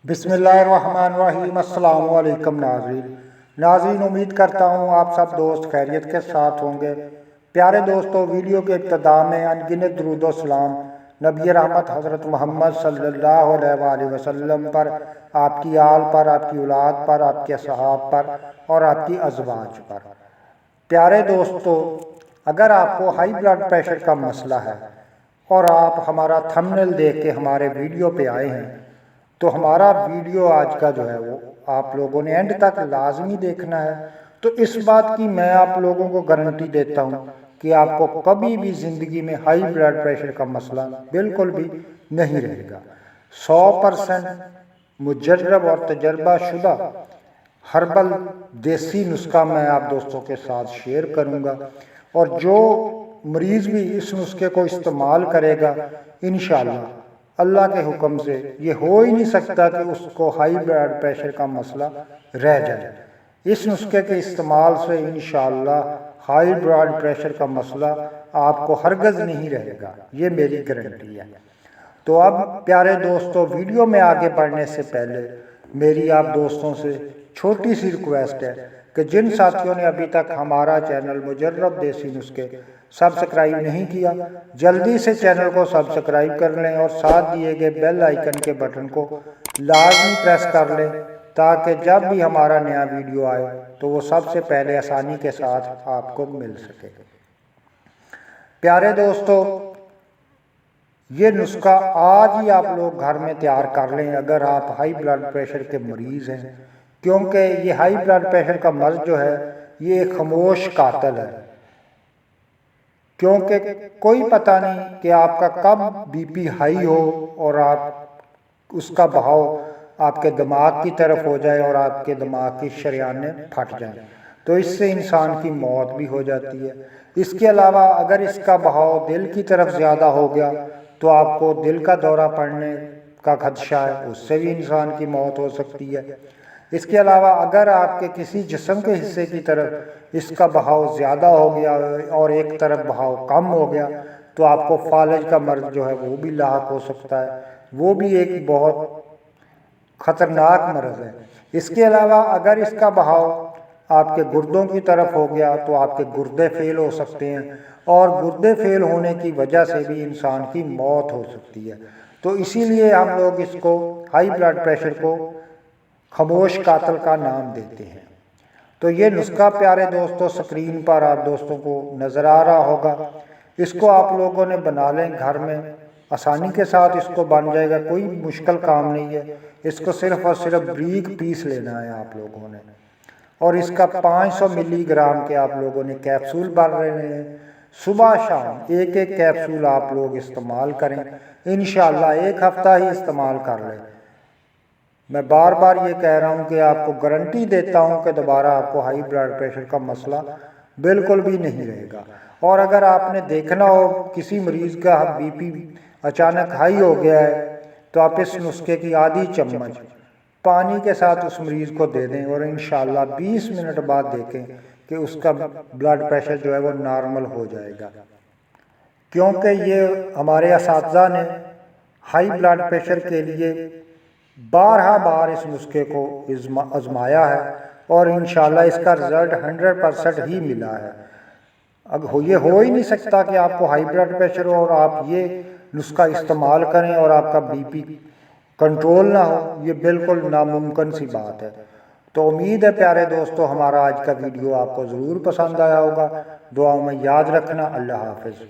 بسم اللہ الرحمن الرحیم۔ السلام علیکم ناظرین، امید کرتا ہوں آپ سب دوست خیریت کے ساتھ ہوں گے۔ پیارے دوستو، ویڈیو کے ابتدا میں انگنت درود و سلام نبی رحمت حضرت محمد صلی اللہ علیہ وآلہ وسلم پر، آپ کی آل پر، آپ کی اولاد پر، آپ کے صحاب پر اور آپ کی ازواج پر۔ پیارے دوستو، اگر آپ کو ہائی بلڈ پریشر کا مسئلہ ہے اور آپ ہمارا تھمبنیل دیکھ کے ہمارے ویڈیو پہ آئے ہیں تو ہمارا ویڈیو آج کا جو ہے وہ آپ لوگوں نے اینڈ تک لازمی دیکھنا ہے۔ تو اس بات کی میں آپ لوگوں کو گارنٹی دیتا ہوں کہ آپ کو کبھی بھی زندگی میں ہائی بلڈ پریشر کا مسئلہ بالکل بھی نہیں رہے گا۔ 100% مجرب اور تجربہ شدہ ہربل دیسی نسخہ میں آپ دوستوں کے ساتھ شیئر کروں گا، اور جو مریض بھی اس نسخے کو استعمال کرے گا انشاءاللہ اللہ کے حکم سے یہ ہو ہی نہیں سکتا کہ اس کو ہائی بلڈ پریشر کا مسئلہ رہ جائے۔ اس نسخے کے استعمال سے انشاءاللہ ہائی بلڈ پریشر کا مسئلہ آپ کو ہرگز نہیں رہے گا، یہ میری گارنٹی ہے۔ تو اب پیارے دوستو، ویڈیو میں آگے بڑھنے سے پہلے میری آپ دوستوں سے چھوٹی سی ریکویسٹ ہے کہ جن ساتھیوں نے ابھی تک ہمارا چینل مجرب دیسی نسخے سبسکرائب نہیں کیا، جلدی سے چینل کو سبسکرائب کر لیں اور ساتھ دیے گئے بیل آئیکن کے بٹن کو لازمی پریس کر لیں تاکہ جب بھی ہمارا نیا ویڈیو آئے تو وہ سب سے پہلے آسانی کے ساتھ آپ کو مل سکے۔ پیارے دوستو، یہ نسخہ آج ہی آپ لوگ گھر میں تیار کر لیں اگر آپ ہائی بلڈ پریشر کے مریض ہیں، کیونکہ یہ ہائی بلڈ پریشر کا مرض جو ہے یہ ایک خاموش قاتل ہے۔ کیونکہ کوئی پتہ نہیں کہ آپ کا کب بی پی ہائی ہو اور آپ اس کا بہاؤ آپ کے دماغ کی طرف ہو جائے اور آپ کے دماغ کی شریانیں پھٹ جائیں، تو اس سے انسان کی موت بھی ہو جاتی ہے۔ اس کے علاوہ اگر اس کا بہاؤ دل کی طرف زیادہ ہو گیا تو آپ کو دل کا دورہ پڑنے کا خدشہ ہے، اس سے بھی انسان کی موت ہو سکتی ہے۔ اس کے علاوہ اگر آپ کے کسی جسم کے حصے کی طرف اس کا بہاؤ زیادہ ہو گیا اور ایک طرف بہاؤ کم ہو گیا تو آپ کو فالج کا مرض جو ہے وہ بھی لاحق ہو سکتا ہے، وہ بھی ایک بہت خطرناک مرض ہے۔ اس کے علاوہ اگر اس کا بہاؤ آپ کے گردوں کی طرف ہو گیا تو آپ کے گردے فیل ہو سکتے ہیں، اور گردے فیل ہونے کی وجہ سے بھی انسان کی موت ہو سکتی ہے۔ تو اسی لیے ہم لوگ اس کو ہائی بلڈ پریشر کو خاموش قاتل کا نام دیتے ہیں۔ تو یہ نسخہ پیارے دوستو سکرین پر آپ دوستوں کو نظر آ رہا ہوگا، اس کو آپ لوگوں نے بنا لیں گھر میں، آسانی کے ساتھ اس کو بن جائے گا، کوئی مشکل کام نہیں ہے۔ اس کو صرف اور صرف بریک پیس لینا ہے آپ لوگوں نے، اور اس کا 500 ملی گرام کے آپ لوگوں نے کیپسول بن رہے ہیں۔ صبح شام ایک ایک کیپسول آپ لوگ استعمال کریں، انشاءاللہ ایک ہفتہ ہی استعمال کر لیں۔ میں بار بار یہ کہہ رہا ہوں کہ آپ کو گارنٹی دیتا ہوں کہ دوبارہ آپ کو ہائی بلڈ پریشر کا مسئلہ بالکل بھی نہیں رہے گا۔ اور اگر آپ نے دیکھنا ہو کسی مریض کا بی پی اچانک ہائی ہو گیا ہے تو آپ اس نسخے کی آدھی چمچ پانی کے ساتھ اس مریض کو دے دیں، اور انشاءاللہ 20 منٹ بعد دیکھیں کہ اس کا بلڈ پریشر جو ہے وہ نارمل ہو جائے گا۔ کیونکہ یہ ہمارے اساتذہ نے ہائی بلڈ پریشر کے لیے بارہا بار اس نسخے کو آزمایا ہے، اور انشاءاللہ اس کا رزلٹ 100% ہی ملا ہے۔ اب یہ ہو ہی نہیں سکتا کہ آپ کو ہائی بلڈ پریشر ہو اور آپ یہ نسخہ استعمال کریں اور آپ کا بی پی کنٹرول نہ ہو، یہ بالکل ناممکن سی بات ہے۔ تو امید ہے پیارے دوستو ہمارا آج کا ویڈیو آپ کو ضرور پسند آیا ہوگا۔ دعاؤں میں یاد رکھنا۔ اللہ حافظ۔